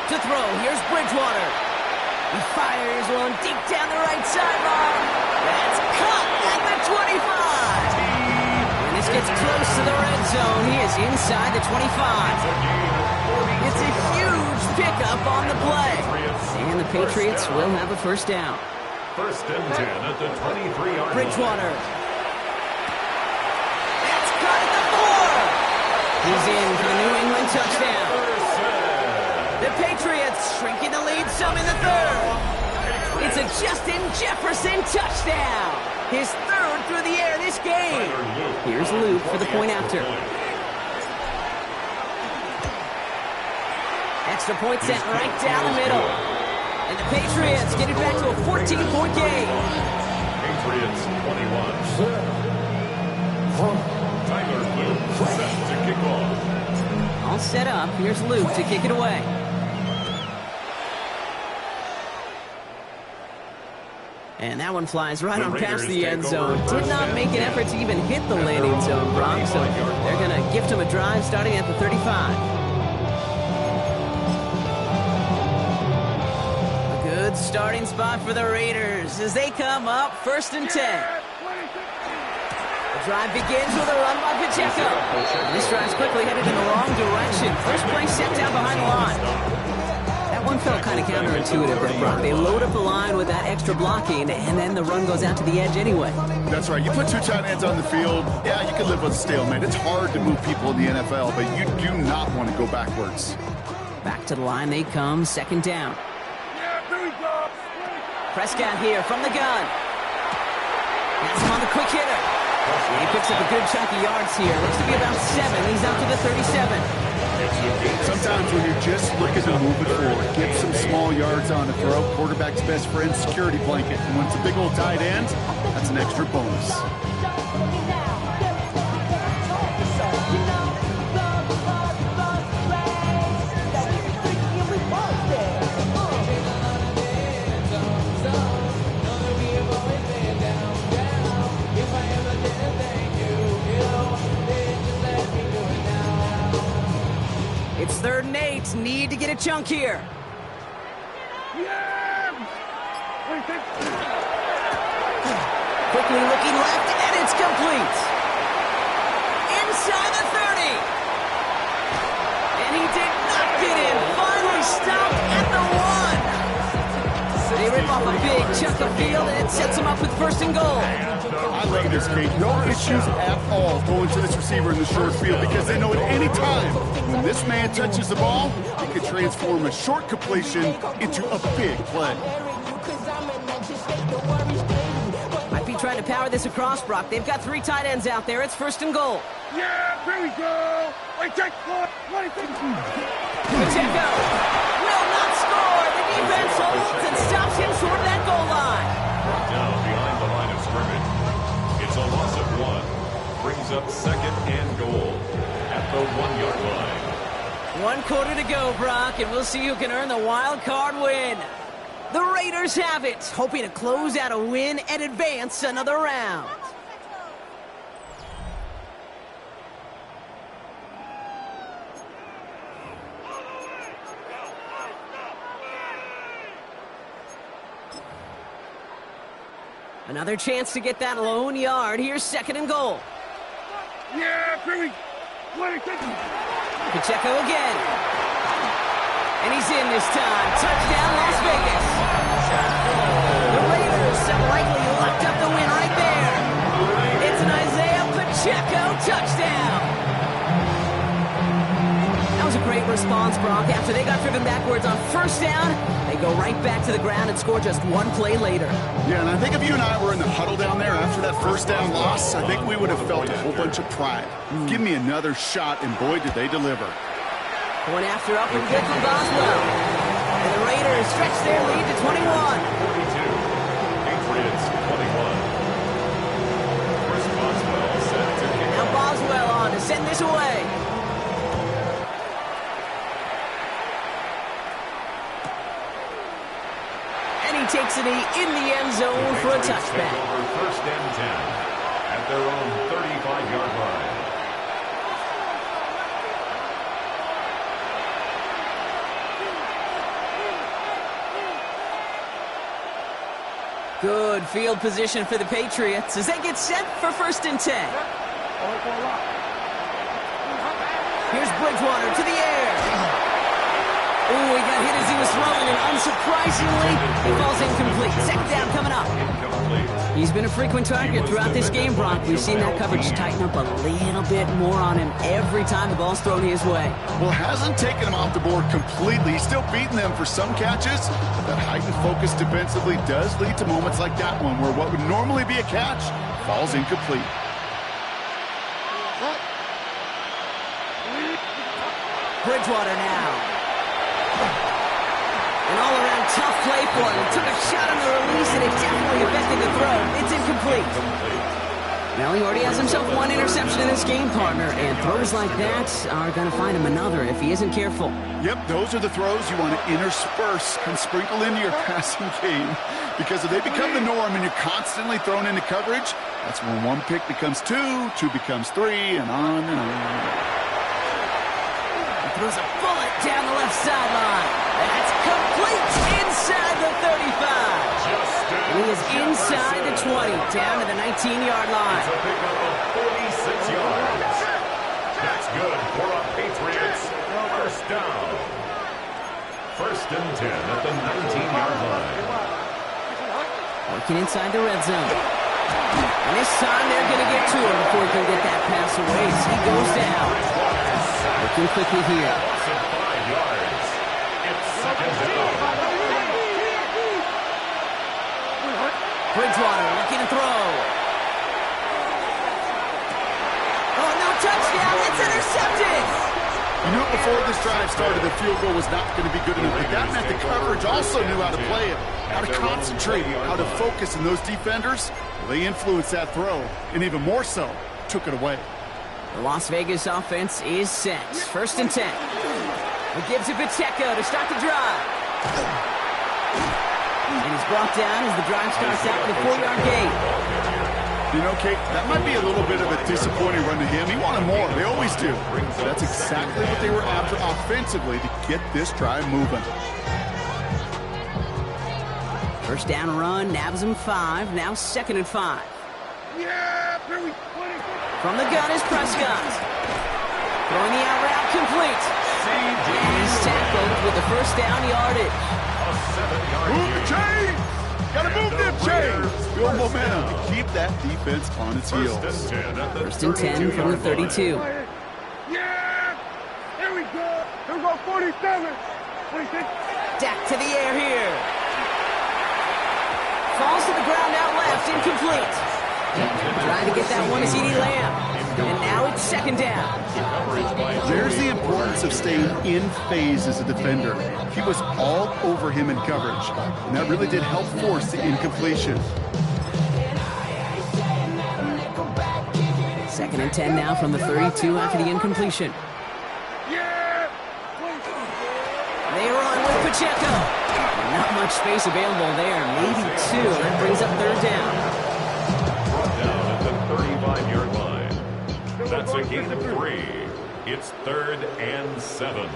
To throw, here's Bridgewater. He fires one deep down the right sideline. That's caught at the 25. And this gets close to the red zone. He is inside the 25. It's a huge pickup on the play. And the Patriots will have a 1st down. 1st and 10 at the 23-yard line. Bridgewater. That's caught at the 4. He's in for the New England touchdown. The Patriots shrinking the lead some in the 3rd. It's a Justin Jefferson touchdown. His 3rd through the air this game. Here's Luke for the point after. Extra point set right down the middle. And the Patriots get it back to a 14-point game. Patriots 21. Tyler Luke set to kick off. All set up. Here's Luke to kick it away. And that one flies right on past the end zone. Did not make an effort to even hit the landing zone, Brock. So they're going to gift him a drive starting at the 35. Starting spot for the Raiders as they come up 1st and 10. The drive begins with a run by Pacheco. This drive's quickly headed in the wrong direction. First play set down behind the line. That one felt kind of counterintuitive there, Brock. They load up the line with that extra blocking, and then the run goes out to the edge anyway. That's right. You put 2 tight ends on the field, yeah, you can live with a stalemate. It's hard to move people in the NFL, but you do not want to go backwards. Back to the line they come, 2nd down. Prescott here from the gun. Has him on the quick hitter. He picks up a good chunk of yards here. Looks to be about 7. He's out to the 37. Sometimes when you're just looking to move it forward, get some small yards on the throw, quarterback's best friend, security blanket. And when it's a big old tight end, that's an extra bonus. It's 3rd and 8. Need to get a chunk here. Quickly looking left, and it's complete. Inside the 30. And he did not get in. Finally stopped at the 1. They rip off a big chunk of field, and it sets him up with 1st and goal. I love this, Kate. No issues at all going to this receiver in the short field because they know at any time when this man touches the ball, he could transform a short completion into a big play. Might be trying to power this across, Brock. They've got 3 tight ends out there. It's 1st and goal. Yeah, here we go. Pacheco will not score. The defense holds and stops him short of that goal line. Down behind the line of scrimmage. It's a loss of 1. Brings up 2nd and goal at the 1-yard line. 1 quarter to go, Brock, and we'll see who can earn the wild card win. The Raiders have it, hoping to close out a win and advance another round. Another chance to get that lone yard. Here's 2nd and goal. Yeah, here we go. Pacheco again. And he's in this time. Touchdown, Las Vegas. The Raiders have likely locked up the win right there. It's an Isaiah Pacheco touchdown. That was a great response, Brock. After they got driven backwards on 1st down, they go right back to the ground and score just 1 play later. Yeah, and I think if you and I were in the huddle down there after that 1st down loss, I think we would have felt a whole bunch of pride. Give me another shot, and boy, did they deliver. Point after up and good for Boswell. And the Raiders stretch their lead to 21. 42. Patriots 21. Chris Boswell set to kick Now off. Boswell on to send this away. And he he takes a knee in the end zone for a touchback. First and 10 at their own 35-yard line. Good field position for the Patriots as they get set for first and 10. Here's Bridgewater to the air. Oh, he got hit as he was throwing, and unsurprisingly, he falls incomplete. Second down coming up. He's been a frequent target throughout this game, Brock. We've seen that coverage tighten up a little bit more on him every time the ball's thrown his way. Well, hasn't taken him off the board completely. He's still beating them for some catches. But that heightened focus defensively does lead to moments like that one, where what would normally be a catch falls incomplete. Bridgewater now. An all-around tough play for him. He took a shot on the release, and it definitely affected the throw. It's incomplete. Well, he already has himself one interception in this game, partner, and throws like that are going to find him another if he isn't careful. Yep, those are the throws you want to intersperse and sprinkle into your passing game, because if they become the norm and you're constantly thrown into coverage, that's when one pick becomes two, two becomes three, and on and on. He throws a bullet down the left sideline. That's complete inside the 35. He is inside the 20, down to the 19-yard line. It's a pickup of 46 yards. That's good for a Patriots first down. First and 10 at the 19-yard line. Working inside the red zone. And this time they're going to get to him before he can get that pass away. So he goes down. Looking quickly here. 5 yards. It's second down. Bridgewater looking to throw. Oh, no touchdown. It's intercepted. You knew before this drive started the field goal was not going to be good enough, but that meant the coverage also knew how to play it, how to concentrate, how to focus, and those defenders, well, they influenced that throw, and even more so, took it away. The Las Vegas offense is set. First and 10. It gives it Pacheco to start the drive. And he's brought down as the drive starts out with a 4-yard gain. You know, Kate, that might be a little bit of a disappointing run to him. He wanted more. They always do. But that's exactly what they were after offensively to get this drive moving. First down run, nabs him 5. Now second and 5. Yeah, Perry, 20. From the gun is Prescott. Throwing the out route complete. And he's tackled with the first down yardage. A 7-yard Move the chains! Gotta move them chains! Build momentum to keep that defense on its heels. First and 10 from the 32. Yeah! Here we go! Here we go, 47! 26! Dak to the air here. Falls to the ground out left, incomplete. Trying to get that one to CeeDee Lamb. And now it's second down. There's the importance of staying in phase as a defender. He was all over him in coverage, and that really did help force the incompletion. Second and 10 now from the 32 after the incompletion. Yeah! They run with Pacheco. Not much space available there. Maybe 2. That brings up third down. Brought down at the 35-yard line. That's a gain of 3. It's third and 7.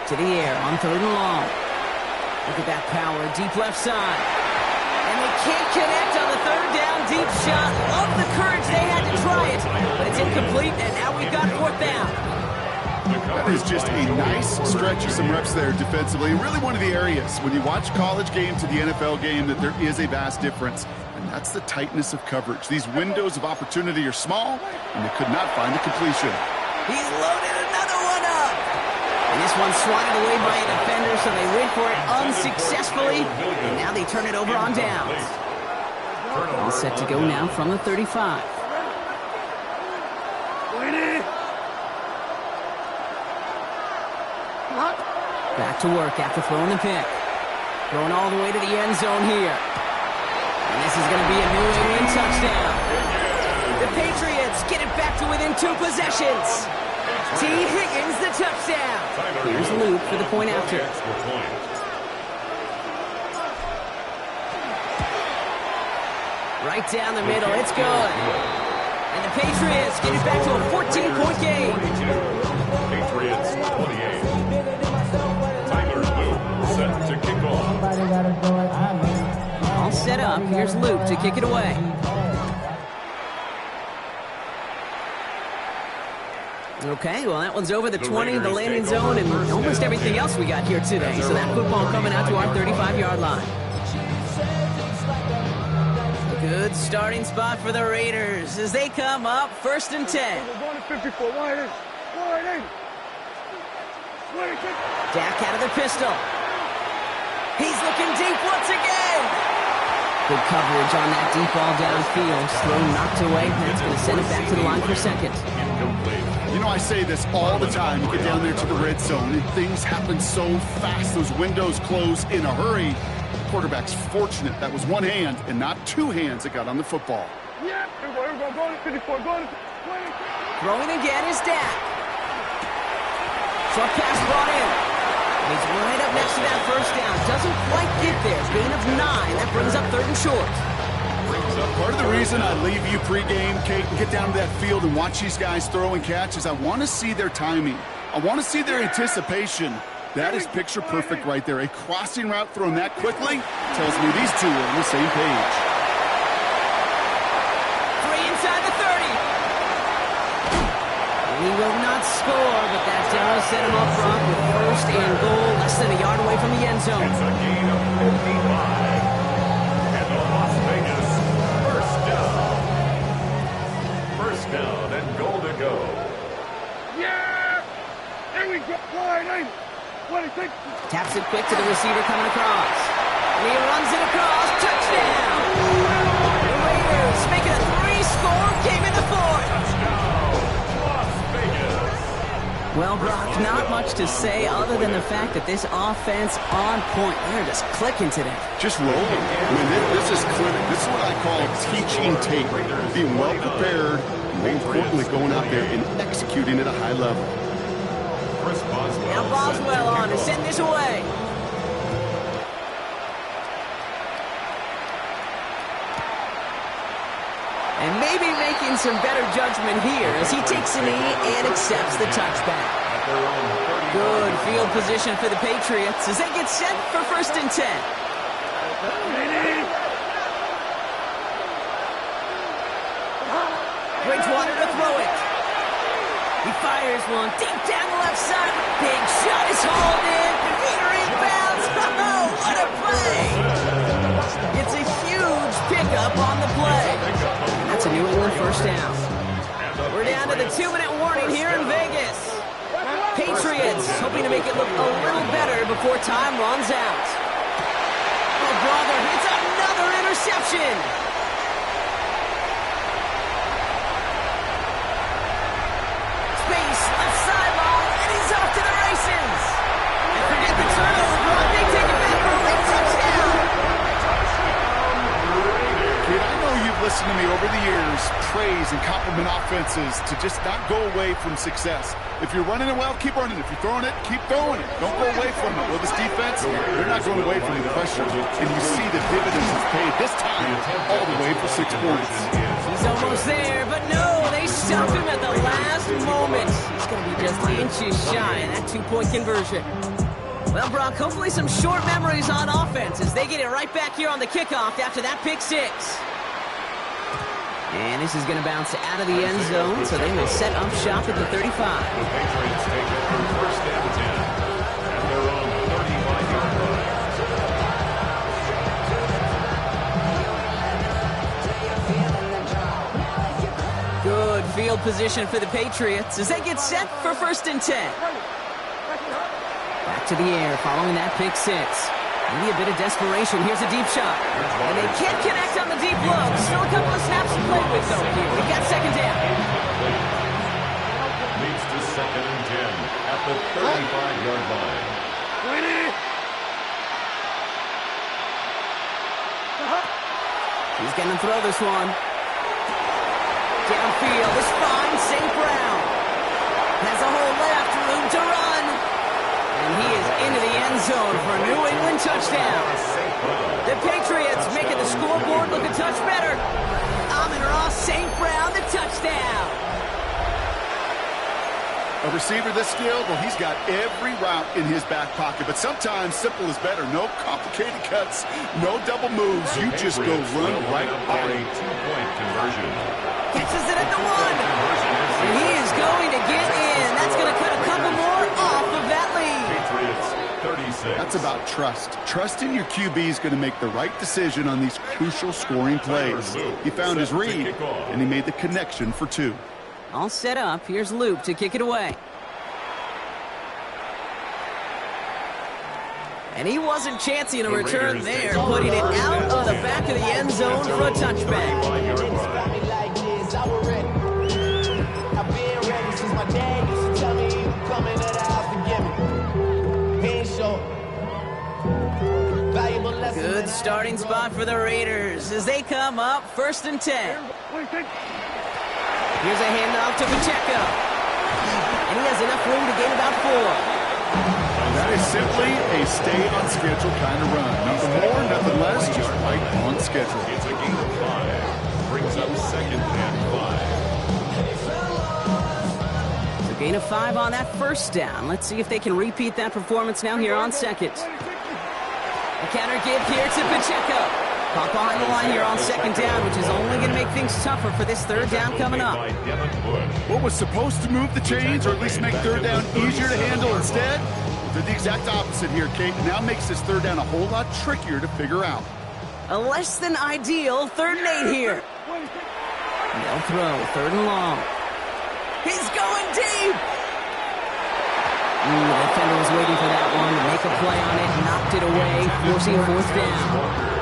To the air on third and long. Look at that power, deep left side. And they can't connect on the third down deep shot. Love the courage they had to try it. But it's incomplete, and now we've got fourth down. That is just a nice stretch of some reps there defensively. Really one of the areas, when you watch college game to the NFL game, that there is a vast difference. And that's the tightness of coverage. These windows of opportunity are small, and they could not find a completion. He's loaded another one up. And this one's swatted away by a defender, so they went for it unsuccessfully. And now they turn it over on downs. All set to go now from the 35. Back to work after throwing the pick. Going all the way to the end zone here. And this is going to be a New England touchdown. The Patriots get it back to within 2 possessions. T. Higgins the touchdown. Here's Luke for the point after. Right down the middle. It's good. And the Patriots get it back to a 14-point game. Patriots 28. Tyler Luke set to kick off. Somebody gotta do it. All set up. Here's Luke to kick it away. Okay, well, that one's over the 20, the landing zone, and almost everything else we got here today. So that football coming out to our 35-yard line. Good starting spot for the Raiders as they come up 1st and 10. Dak out of the pistol. He's looking deep once again. Good coverage on that deep ball downfield. Slow knocked away. That's going to send it back to the line for second. You know, I say this all the time. You get down there to the red zone, and things happen so fast. Those windows close in a hurry. The quarterback's fortunate that was one hand and not two hands that got on the football. Yeah, here we go. Go to 54. Go to 20. Throwing again is Dak. Short pass brought in. He's right up next to that first down. Doesn't quite get there. Gain of 9. That brings up 3rd and short. Part of the reason I leave you pregame, Kate, and get down to that field and watch these guys throw and catch is I want to see their timing. I want to see their anticipation. That is picture perfect right there. A crossing route thrown that quickly tells me these two are on the same page. 3 inside the 30. He will not score, but that down set him up front with 1st and goal, less than a yard away from the end zone. It's a gain of 55. And the Las Vegas first down. First down and goal to go. Yeah! There we go. Line 26. Taps it quick to the receiver coming across. And he runs it across. Touchdown! The Raiders make it a 3-score game in the 4th. Touchdown, Las Vegas. Well, Brock, not much to say other than the fact that this offense on point. They're just clicking today. Just rolling. I mean, this is clinic. This is what I call teaching tape. Being well prepared, and more importantly, going out there and executing at a high level. Now Boswell on to send this away. And maybe making some better judgment here as he takes a knee and accepts the touchback. Good field position for the Patriots as they get set for 1st and 10. Bridgewater to throw it. He fires one deep down the left side. Big shot is hauled in. Peter inbounds. Oh, what a play. It's a huge pickup on the play. That's a New England first down. We're down to the 2-minute warning here in Vegas. Patriots hoping to make it look a little better before time runs out. Oh, brother, it's another interception. Left sideline, and he's off to the races. And forget the turnover. They take it back for a late touchdown. Kid, I know you've listened to me over the years praise and compliment offenses to just not go away from success. If you're running it well, keep running it. If you're throwing it, keep throwing it. Don't go away from it. Well, this defense, they're not going away from the pressure. And you see the dividends it's paid this time all the way for 6 points. He's almost there, but no, they stopped him at the last moment. He's going to be just inches shy of that 2-point conversion. Well, Brock, hopefully some short memories on offense as they get it right back here on the kickoff after that pick 6. And this is going to bounce out of the end zone, so they will set up shop at the 35. The Patriots take it for 1st and 10. And they're on the 35-yard line. Good field position for the Patriots as they get set for 1st and 10. Back to the air following that pick 6. Maybe a bit of desperation. Here's a deep shot. And they can't connect on the deep look. Still a couple of snaps to play with, though, here. We've got 2nd down. Leads to 2nd and 10 at the 35-yard line. He's going to throw this one. Downfield is fine. St. Brown has a whole left, room to run. And he is into the end zone for a New England touchdown. The Patriots making the scoreboard look a touch better. A receiver this skilled, well, he's got every route in his back pocket. But sometimes simple is better. No complicated cuts, no double moves. You just go run right by a him. 2-point conversion. Catches it at the 1. And he is going to get in. That's going to cut a couple more off of that lead. Patriots 36. That's about trust. Trusting your QB is going to make the right decision on these crucial scoring plays. He found his read, and he made the connection for 2. All set up. Here's Luke to kick it away. And he wasn't chancing a return there, putting it out of the back of the end zone for a touchback. Good starting spot for the Raiders as they come up 1st and 10. Here's a handoff to Pacheco. And he has enough room to gain about 4. That is simply a stay-on-schedule kind of run. Nothing more, nothing less, just right on schedule. It's a gain of 5. Brings up 2nd and 5. So gain of 5 on that 1st down. Let's see if they can repeat that performance now here on 2nd. A counter give here to Pacheco. Caught behind the line here on 2nd down, which is only going to make things tougher for this 3rd down coming up. What was supposed to move the chains, or at least make 3rd down easier to handle instead, did the exact opposite here, Kate. Now makes this 3rd down a whole lot trickier to figure out. A less than ideal 3rd and 8 here. They'll throw 3rd and long. He's going deep. The defender was waiting for that one to make a play on it, knocked it away, forcing 4th down.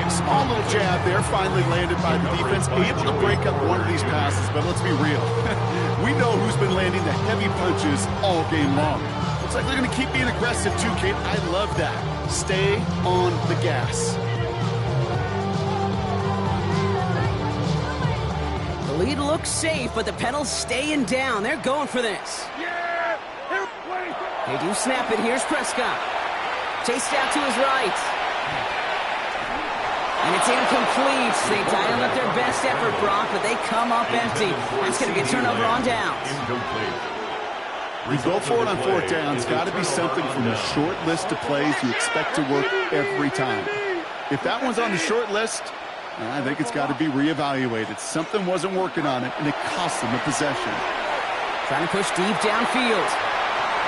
Small little jab there, finally landed by the defense, able to break up one of these passes, but let's be real. We know who's been landing the heavy punches all game long. Looks like they're going to keep being aggressive too, Kate. I love that. Stay on the gas. The lead looks safe, but the Pedals staying down. They're going for this. They do snap it. Here's Prescott. Chased out to his right. And it's incomplete. They dialed up their best effort, Brock, but they come up empty. That's going to be a turnover on downs. You go for it on 4th down. It's got to be something from the short list of plays you expect to work every time. If that one's on the short list, I think it's got to be reevaluated. Something wasn't working on it, and it cost them a possession. Trying to push deep downfield.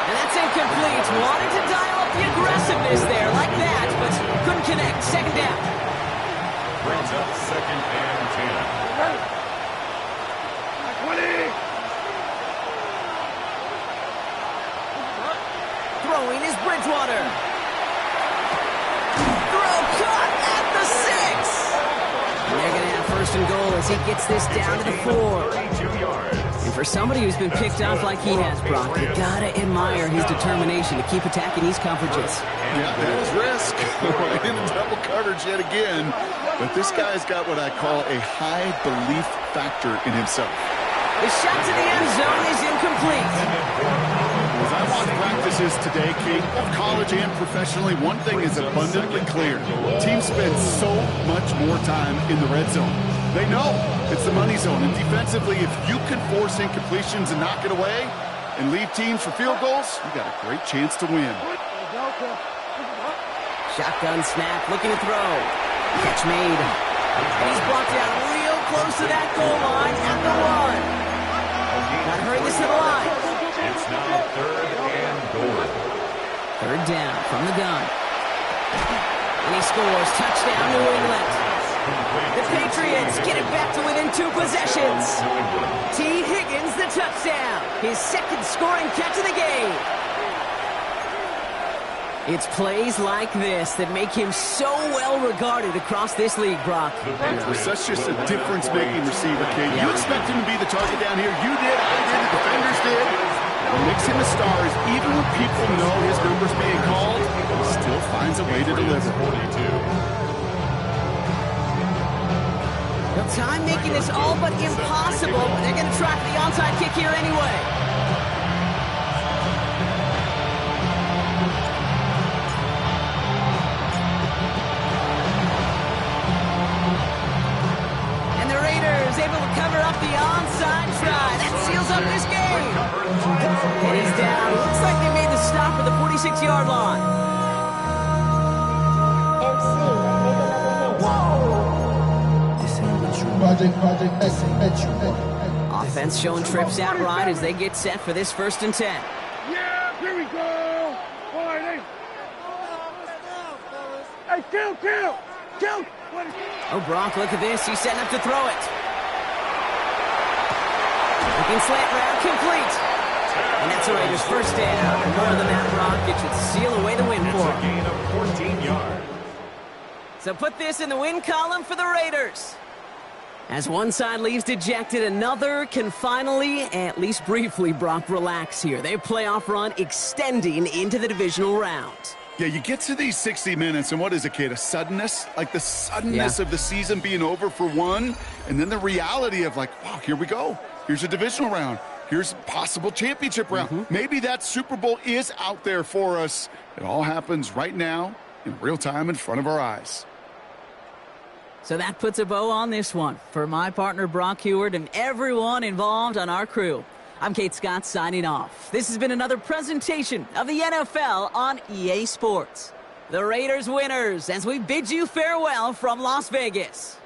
And that's incomplete. Wanted to dial up the aggressiveness there like that, but couldn't connect. 2nd down. Brings up 2nd and 10. Throwing is Bridgewater. Throw caught at the 6. And they're going to have 1st and goal as he gets this down to the 4. 32 yards. And for somebody who's been picked off like he has, Brock, you got to admire his determination to keep attacking these coverages. Yeah, that is risk. In double coverage yet again. But this guy's got what I call a high belief factor in himself. The shot to the end zone is incomplete. As I watch practices today, Kate, both college and professionally, one thing is abundantly clear. Teams spend so much more time in the red zone. They know it's the money zone. And defensively, if you can force incompletions and knock it away and lead teams for field goals, you got a great chance to win. Shotgun snap, looking to throw. Catch made. And he's brought down real close to that goal line at the 1. Got to hurry this to the line. It's now 3rd and goal. 3rd down from the gun. And he scores. Touchdown, New England. The Patriots get it back to within 2 possessions. T. Higgins, the touchdown. His 2nd scoring catch of the game. It's plays like this that make him so well regarded across this league, Brock. For such just a difference-making receiver, Kate. You expect him to be the target down here. You did, I did, the defenders did. What makes him a star is even when people know his number's being called, he still finds a way to deliver. Well, time making this all but impossible, but they're going to try for the onside kick here anyway. Able to cover up the onside try. That seals up this game. 6-yard line. Offense showing trips out right as they get set for this 1st and 10. Yeah, here we go. All right, hey, kill. Oh, Brock, look at this. He's setting up to throw it. Looking slant route, complete. And that's the Raiders' 1st down. And more than that, Brock, it should seal away the win for It's a them. gain of 14 yards. So put this in the win column for the Raiders. As one side leaves dejected, another can finally, at least briefly, Brock, relax here. Their playoff run extending into the divisional round. Yeah, you get to these 60 minutes, and what is it, Kate? A suddenness? Like the suddenness of the season being over for one, and then the reality of like, wow, here we go. Here's a divisional round. Here's a possible championship round. Maybe that Super Bowl is out there for us. It all happens right now in real time in front of our eyes. So that puts a bow on this one. For my partner, Brock Heward, and everyone involved on our crew, I'm Kate Scott signing off. This has been another presentation of the NFL on EA Sports. The Raiders winners as we bid you farewell from Las Vegas.